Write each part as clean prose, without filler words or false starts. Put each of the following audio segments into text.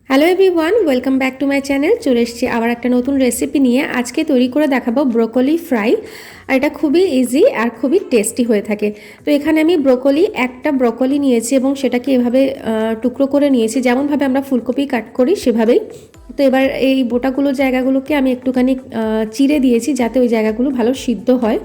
Hello everyone, welcome back to my channel. চলে এসেছি আবার একটা নতুন রেসিপি নিয়ে। আজকে তৈরি করে দেখাবো ব্রোকলি ফ্রাই। আর এটা খুবই ইজি আর খুবই টেস্টি হয়ে থাকে। তো এখানে আমি একটা ব্রোকলি নিয়েছি এবং সেটাকে এভাবে টুকরো করে নিয়েছি, যেমনভাবে আমরা ফুলকপি কাট করি সেভাবেই। তো এবার এই বোটাগুলো জায়গাগুলোকে আমি একটুখানি চিড়ে দিয়েছি যাতে ওই জায়গাগুলো ভালো সিদ্ধ হয়।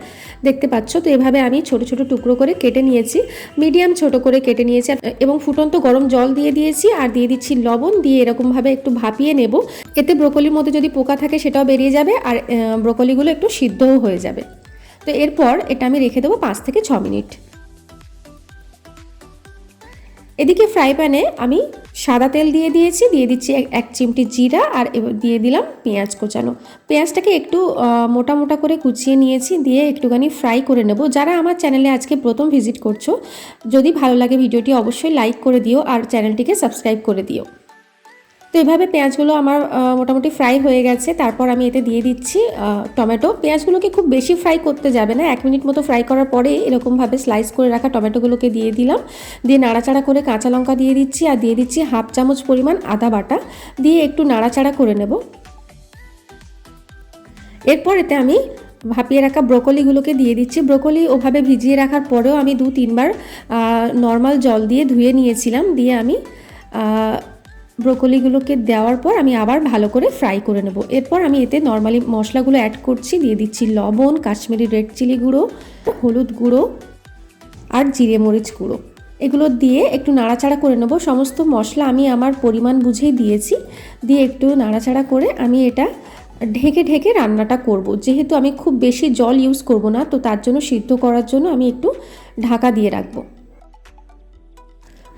দেখতে পাচ্ছ, তো এভাবে আমি ছোট ছোট টুকরো করে কেটে নিয়েছি, মিডিয়াম ছোট করে কেটে নিয়েছি এবং ফুটন্ত গরম জল দিয়ে দিয়েছি আর দিয়ে দিচ্ছি লবণ, দিয়ে এরকমভাবে একটু ভাপিয়ে নেব। এতে ব্রোকলির মধ্যে যদি পোকা থাকে সেটাও বেরিয়ে যাবে আর ব্রোকলিগুলো একটু সিদ্ধও হয়ে যাবে। তো এরপর এটা আমি রেখে দেবো 5 থেকে 6 মিনিট। এদিকে ফ্রাই প্যানে আমি সাদা তেল দিয়ে দিয়েছি, দিয়ে দিচ্ছি এক চিমটি জিরা আর দিয়ে দিলাম পেঁয়াজ কোচানো। পেঁয়াজটাকে একটু মোটা মোটা করে কুচিয়ে নিয়েছি, দিয়ে একটুখানি ফ্রাই করে নেব। যারা আমার চ্যানেলে আজকে প্রথম ভিজিট করছো, যদি ভালো লাগে ভিডিওটি অবশ্যই লাইক করে দিও আর চ্যানেলটিকে সাবস্ক্রাইব করে দিও। তো এভাবে পেঁয়াজগুলো আমার মোটামুটি ফ্রাই হয়ে গেছে। তারপর আমি এতে দিয়ে দিচ্ছি টমেটো। পেঁয়াজগুলোকে খুব বেশি ফ্রাই করতে যাবে না, 1 মিনিট মতো ফ্রাই করার পরে এরকমভাবে স্লাইস করে রাখা টমেটোগুলোকে দিয়ে দিলাম। দিয়ে নাড়াচাড়া করে কাঁচা লঙ্কা দিয়ে দিচ্ছি আর দিয়ে দিচ্ছি হাফ চামচ পরিমাণ আদা বাটা, দিয়ে একটু নাড়াচাড়া করে নেব। এরপর এতে আমি ভাপিয়ে রাখা ব্রোকলিগুলোকে দিয়ে দিচ্ছি। ব্রোকলি ওভাবে ভিজিয়ে রাখার পরেও আমি 2-3 বার নর্মাল জল দিয়ে ধুয়ে নিয়েছিলাম। দিয়ে আমি ব্রোকলিগুলোকে দেওয়ার পর আমি আবার ভালো করে ফ্রাই করে নেব। এরপর আমি এতে নর্মালি মশলাগুলো অ্যাড করছি, দিয়ে দিচ্ছি লবণ, কাশ্মীরি রেড চিলি গুঁড়ো, হলুদ গুঁড়ো আর জিরে মরিচ গুঁড়ো। এগুলো দিয়ে একটু নাড়াচাড়া করে নেব। সমস্ত মশলা আমি আমার পরিমাণ বুঝেই দিয়েছি। দিয়ে একটু নাড়াচাড়া করে আমি এটা ঢেকে ঢেকে রান্নাটা করব। যেহেতু আমি খুব বেশি জল ইউজ করব না, তো তার জন্য সিদ্ধ করার জন্য আমি একটু ঢাকা দিয়ে রাখবো।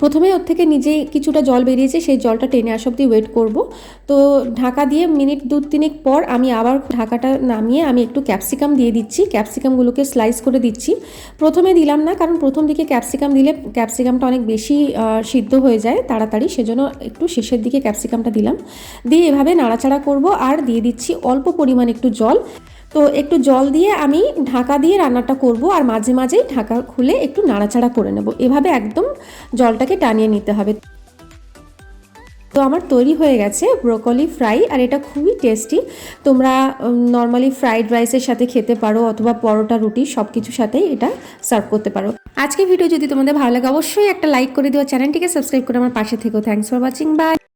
প্রথমে ওর থেকে নিজেই কিছুটা জল বেরিয়েছে, সেই জলটা টেনে আসা অবধি ওয়েট করব। তো ঢাকা দিয়ে মিনিট 2-3 পর আমি আবার ঢাকাটা নামিয়ে আমি একটু ক্যাপসিকাম দিয়ে দিচ্ছি। ক্যাপসিকামগুলোকে স্লাইস করে দিচ্ছি। প্রথমে দিলাম না, কারণ প্রথম দিকে ক্যাপসিকাম দিলে ক্যাপসিকামটা অনেক বেশি সিদ্ধ হয়ে যায় তাড়াতাড়ি, সেজন্য একটু শেষের দিকে ক্যাপসিকামটা দিলাম। দিয়ে এভাবে নাড়াচাড়া করব আর দিয়ে দিচ্ছি অল্প পরিমাণ একটু জল। তো একটু জল দিয়ে আমি ঢাকা দিয়ে রান্নাটা করব আর মাঝে মাঝেই ঢাকা খুলে একটু নাড়াচাড়া করে নেব। এভাবে একদম জলটাকে টানিয়ে নিতে হবে। তো আমার তৈরি হয়ে গেছে ব্রোকলি ফ্রাই, আর এটা খুবই টেস্টি। তোমরা নর্মালি ফ্রাইড রাইসের সাথে খেতে পারো অথবা পরোটা, রুটি সব কিছুর সাথেই এটা সার্ভ করতে পারো। আজকে ভিডিও যদি তোমাদের ভালো লাগে অবশ্যই একটা লাইক করে দিও, চ্যানেলটিকে সাবস্ক্রাইব করে আমার পাশে থেকো। Thanks for watching, by.